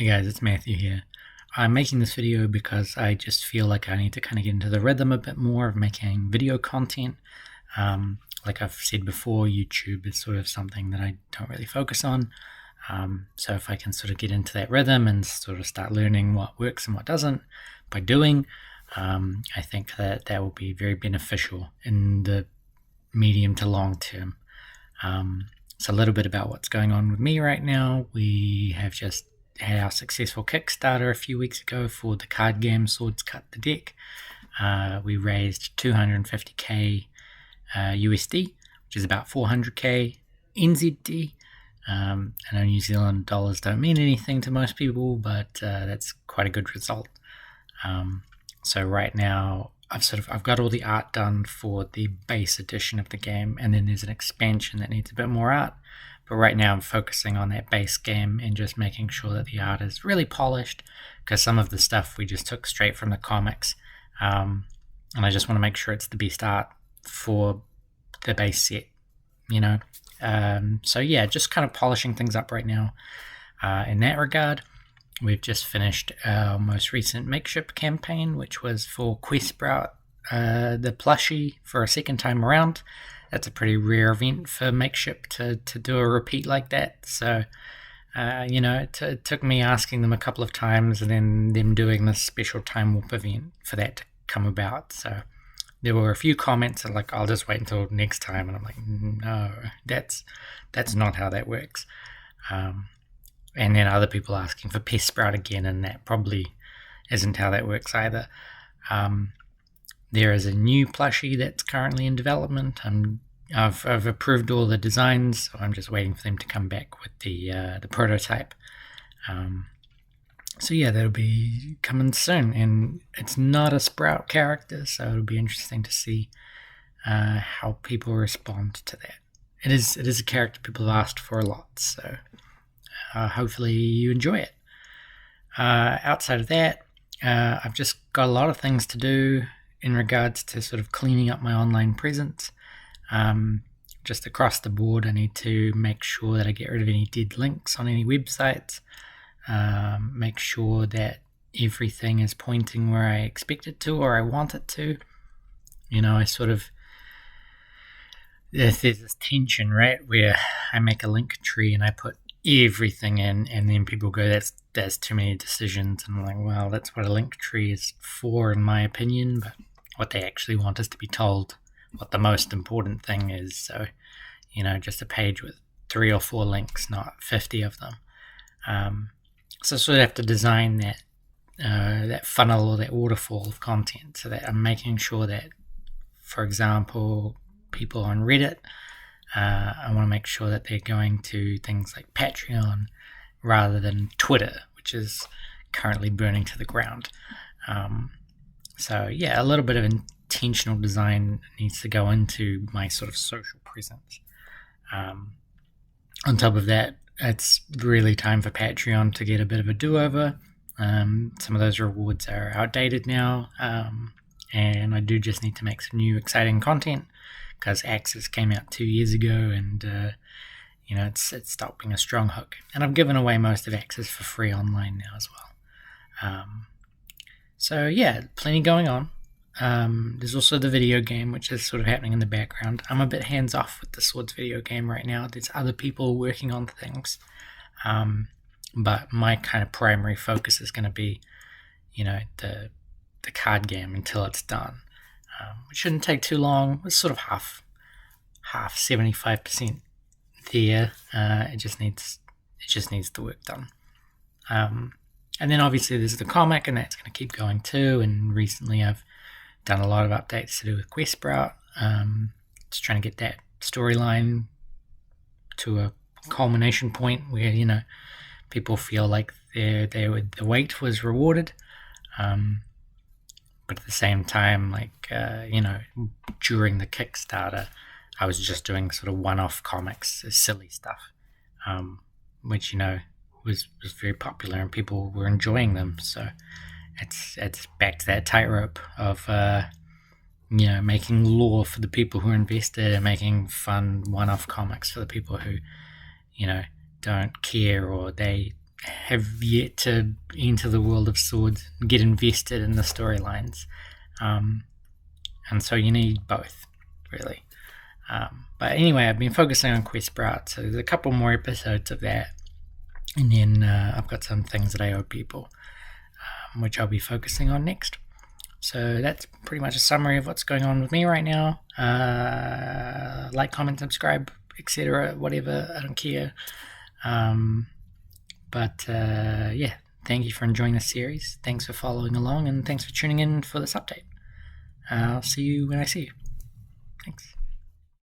Hey guys, it's Matthew here. I'm making this video because I just feel like I need to kind of get into the rhythm a bit more of making video content. Like I've said before, YouTube is sort of something that I don't really focus on. So if I can sort of get into that rhythm and sort of start learning what works and what doesn't by doing, I think that will be very beneficial in the medium to long term. So a little bit about what's going on with me right now. We have just had our successful Kickstarter a few weeks ago for the card game Swords Cut the Deck. We raised 250k USD, which is about 400k NZD. I know New Zealand dollars don't mean anything to most people, but that's quite a good result. So right now I've got all the art done for the base edition of the game, and then there's an expansion that needs a bit more art. But right now I'm focusing on that base game and just making sure that the art is really polished, because some of the stuff we just took straight from the comics, and I just want to make sure it's the best art for the base set, So yeah, just kind of polishing things up right now in that regard. We've just finished our most recent makeship campaign, which was for Questbrout, the plushie, for a second time around. That's a pretty rare event for makeship to do a repeat like that. So, it took me asking them a couple of times and then them doing this special time warp event for that to come about. So there were a few comments that like, I'll just wait until next time. And I'm like, no, that's not how that works. And then other people asking for Pest Sprout again, and that probably isn't how that works either. There is a new plushie that's currently in development. I've approved all the designs, so I'm just waiting for them to come back with the prototype. So yeah, that'll be coming soon, and it's not a Sprout character, so it'll be interesting to see how people respond to that. It is a character people have asked for a lot, so hopefully you enjoy it. Outside of that, I've just got a lot of things to do in regards to sort of cleaning up my online presence. Just across the board, I need to make sure that I get rid of any dead links on any websites, make sure that everything is pointing where I expect it to or I want it to. There's this tension, right, where I make a link tree and I put everything in, and then people go, that's too many decisions, and I'm like, well, that's what a link tree is for in my opinion, but what they actually want is to be told what the most important thing is. So just a page with 3 or 4 links, not 50 of them. So I sort of have to design that funnel or that waterfall of content, so that I'm making sure that, for example, people on Reddit, I want to make sure that they're going to things like Patreon rather than Twitter, which is currently burning to the ground. So yeah, a little bit of intentional design needs to go into my sort of social presence. On top of that, it's really time for Patreon to get a bit of a do-over. Some of those rewards are outdated now, and I do just need to make some new exciting content, because Axis came out 2 years ago, and it's stopped being a strong hook. And I've given away most of Axis for free online now as well. So yeah, plenty going on. There's also the video game, which is sort of happening in the background. I'm a bit hands off with the Swords video game right now. There's other people working on things, but my kind of primary focus is going to be, the card game until it's done. It shouldn't take too long. It's sort of half 75% there. It just needs the work done. And then obviously there's the comic, and that's going to keep going too. And recently I've done a lot of updates to do with Questbrout, just trying to get that storyline to a culmination point where people feel like the wait was rewarded. But at the same time, during the Kickstarter, I was just doing sort of one-off comics, silly stuff, which was very popular and people were enjoying them. So it's back to that tightrope of making lore for the people who are invested and making fun one-off comics for the people who don't care, or they have yet to enter the world of Swords and get invested in the storylines. And so you need both, really. But anyway, I've been focusing on Quest Sprout, so there's a couple more episodes of that. And then I've got some things that I owe people, which I'll be focusing on next. So that's pretty much a summary of what's going on with me right now. Like, comment, subscribe, etc., whatever, I don't care. But yeah, thank you for enjoying this series. Thanks for following along, and thanks for tuning in for this update. I'll see you when I see you. Thanks.